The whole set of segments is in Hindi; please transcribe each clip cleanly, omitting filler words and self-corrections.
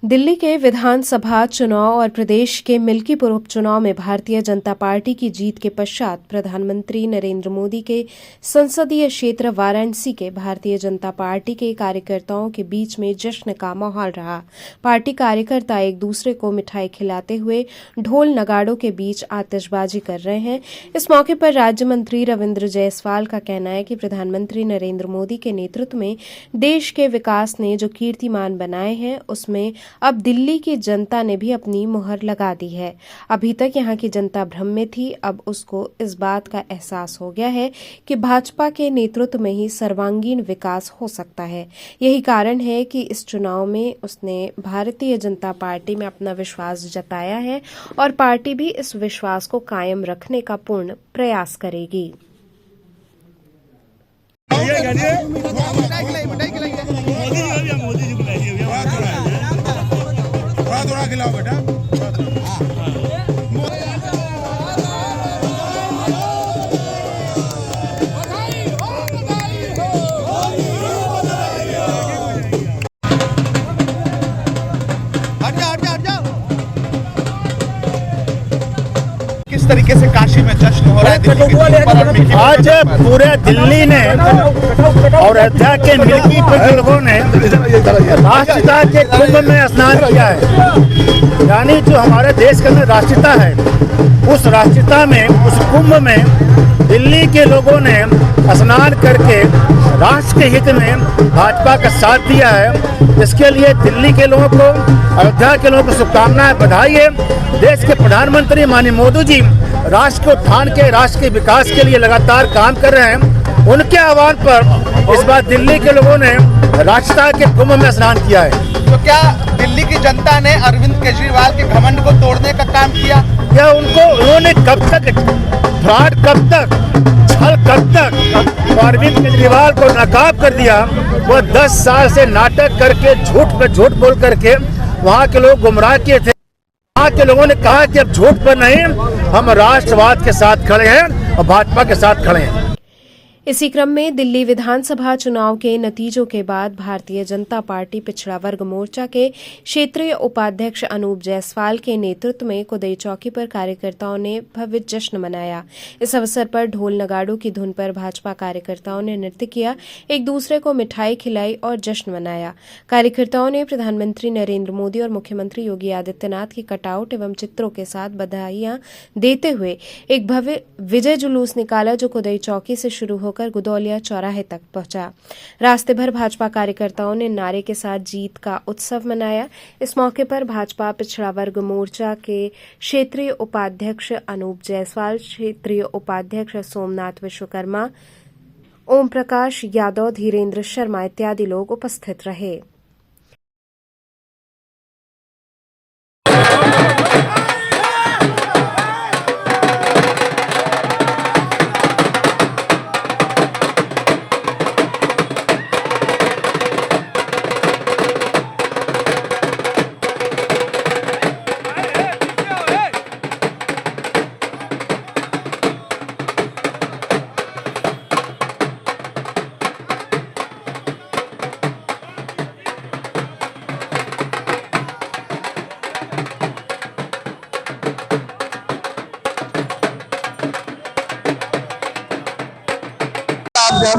दिल्ली के विधानसभा चुनाव और प्रदेश के मिल्कीपुर उपचुनाव में भारतीय जनता पार्टी की जीत के पश्चात प्रधानमंत्री नरेंद्र मोदी के संसदीय क्षेत्र वाराणसी के भारतीय जनता पार्टी के कार्यकर्ताओं के बीच में जश्न का माहौल रहा। पार्टी कार्यकर्ता एक दूसरे को मिठाई खिलाते हुए ढोल नगाड़ों के बीच आतिशबाजी कर रहे हैं। इस मौके पर राज्य मंत्री रविंद्र जायसवाल का कहना है कि प्रधानमंत्री नरेंद्र मोदी के नेतृत्व में देश के विकास ने जो कीर्तिमान बनाए हैं उसमें अब दिल्ली की जनता ने भी अपनी मुहर लगा दी है। अभी तक यहाँ की जनता भ्रम में थी, अब उसको इस बात का एहसास हो गया है कि भाजपा के नेतृत्व में ही सर्वांगीण विकास हो सकता है। यही कारण है कि इस चुनाव में उसने भारतीय जनता पार्टी में अपना विश्वास जताया है और पार्टी भी इस विश्वास को कायम रखने का पूर्ण प्रयास करेगी। थोड़ा खिलाओ बेटा। किस तरीके से काशी में जश्न हो रहा है? आज पूरे दिल्ली ने और अयोध्या के मिल्कीपुर के लोगों ने राष्ट्रपिता के कुंभ में स्नान किया है। यानी जो हमारे देश के अंदर राष्ट्रपिता है, उस राष्ट्रपिता में, उस कुंभ में दिल्ली के लोगों ने स्नान करके राष्ट्र के हित में भाजपा का साथ दिया है। इसके लिए दिल्ली के लोगों को, अयोध्या के लोगों को शुभकामनाएं, बधाई है। देश के प्रधानमंत्री माननीय मोदी जी राष्ट्र के उत्थान के, राष्ट्र के विकास के लिए लगातार काम कर रहे हैं। उनके आह्वान पर इस बार दिल्ली के लोगों ने राष्ट्रपिता के कुंभ में स्नान किया है। तो क्या दिल्ली की जनता ने अरविंद केजरीवाल के घमंड को तोड़ने का काम किया? या उन्होंने कब तक फ्रॉड, कब तक छल, कब तक अरविंद केजरीवाल को नाकाब कर दिया? वो 10 साल से नाटक करके, झूठ पे झूठ बोल करके वहाँ के लोग गुमराह किए थे। वहाँ के लोगों ने कहा कि अब झूठ पर नहीं, हम राष्ट्रवाद के साथ खड़े हैं और भाजपा के साथ खड़े हैं। इसी क्रम में दिल्ली विधानसभा चुनाव के नतीजों के बाद भारतीय जनता पार्टी पिछड़ा वर्ग मोर्चा के क्षेत्रीय उपाध्यक्ष अनूप जायसवाल के नेतृत्व में कुदई चौकी पर कार्यकर्ताओं ने भव्य जश्न मनाया। इस अवसर पर ढोल नगाड़ों की धुन पर भाजपा कार्यकर्ताओं ने नृत्य किया, एक दूसरे को मिठाई खिलाई और जश्न मनाया। कार्यकर्ताओं ने प्रधानमंत्री नरेंद्र मोदी और मुख्यमंत्री योगी आदित्यनाथ की कटआउट एवं चित्रों के साथ बधाइयां देते हुए एक भव्य विजय जुलूस निकाला, जो कुदई चौकी से शुरू होकर गुदौलिया चौराहे तक पहुंचा। रास्ते भर भाजपा कार्यकर्ताओं ने नारे के साथ जीत का उत्सव मनाया। इस मौके पर भाजपा पिछड़ा वर्ग मोर्चा के क्षेत्रीय उपाध्यक्ष अनूप जायसवाल, क्षेत्रीय उपाध्यक्ष सोमनाथ विश्वकर्मा, ओम प्रकाश यादव, धीरेन्द्र शर्मा इत्यादि लोग उपस्थित रहे।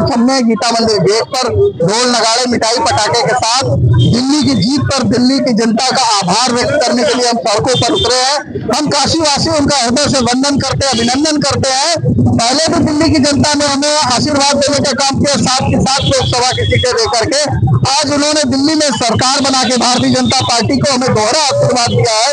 हमने गीता मंदिर गेट पर ढोल नगाड़े, मिठाई पटाखे के साथ दिल्ली की जीत पर दिल्ली की जनता का आभार व्यक्त करने के लिए हम सड़कों पर उतरे हैं। हम काशीवासी उनका हृदय से वंदन करते हैं, अभिनंदन करते हैं। पहले भी दिल्ली की जनता ने हमें आशीर्वाद देने का काम किया, साथ के साथ लोकसभा की सीटें देकर के। आज उन्होंने दिल्ली में सरकार बना के भारतीय जनता पार्टी को हमें दोहरा आशीर्वाद दिया है।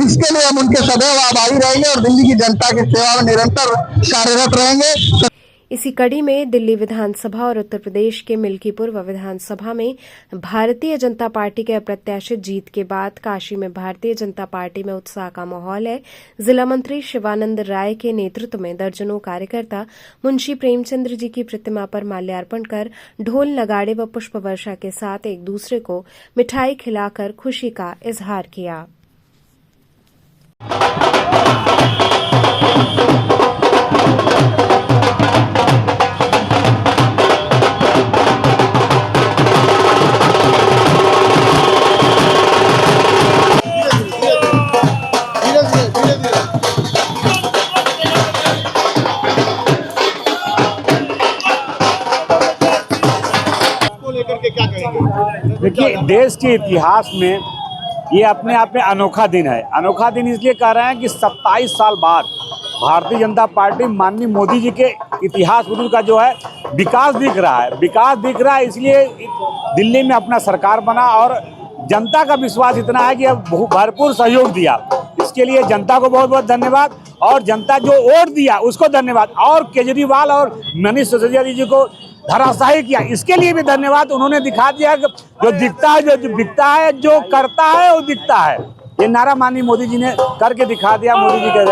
इसके लिए हम उनके सदैव आभारी रहेंगे और दिल्ली की जनता की सेवा में निरंतर कार्यरत रहेंगे। इसी कड़ी में दिल्ली विधानसभा और उत्तर प्रदेश के मिल्कीपुर व विधानसभा में भारतीय जनता पार्टी के अप्रत्याशित जीत के बाद काशी में भारतीय जनता पार्टी में उत्साह का माहौल है। जिला मंत्री शिवानंद राय के नेतृत्व में दर्जनों कार्यकर्ता मुंशी प्रेमचंद्र जी की प्रतिमा पर माल्यार्पण कर ढोल नगाड़े व पुष्प वर्षा के साथ एक दूसरे को मिठाई खिलाकर खुशी का इजहार किया। कहेंगे? देखिए, देश के इतिहास में ये अपने आप में अनोखा दिन है। अनोखा दिन इसलिए कह रहे हैं कि 27 साल बाद भारतीय जनता पार्टी माननीय मोदी जी के इतिहास का जो है विकास दिख रहा है। विकास दिख रहा है, इसलिए दिल्ली में अपना सरकार बना और जनता का विश्वास इतना है कि अब भरपूर सहयोग दिया। इसके लिए जनता को बहुत बहुत धन्यवाद, और जनता जो वोट दिया उसको धन्यवाद, और केजरीवाल और मनीष सिसोदिया जी को धराशायी किया, इसके लिए भी धन्यवाद। उन्होंने दिखा दिया कि जो दिखता है, जो बिकता है, जो करता है वो दिखता है। ये नारा माननीय मोदी जी ने करके दिखा दिया। मोदी जी के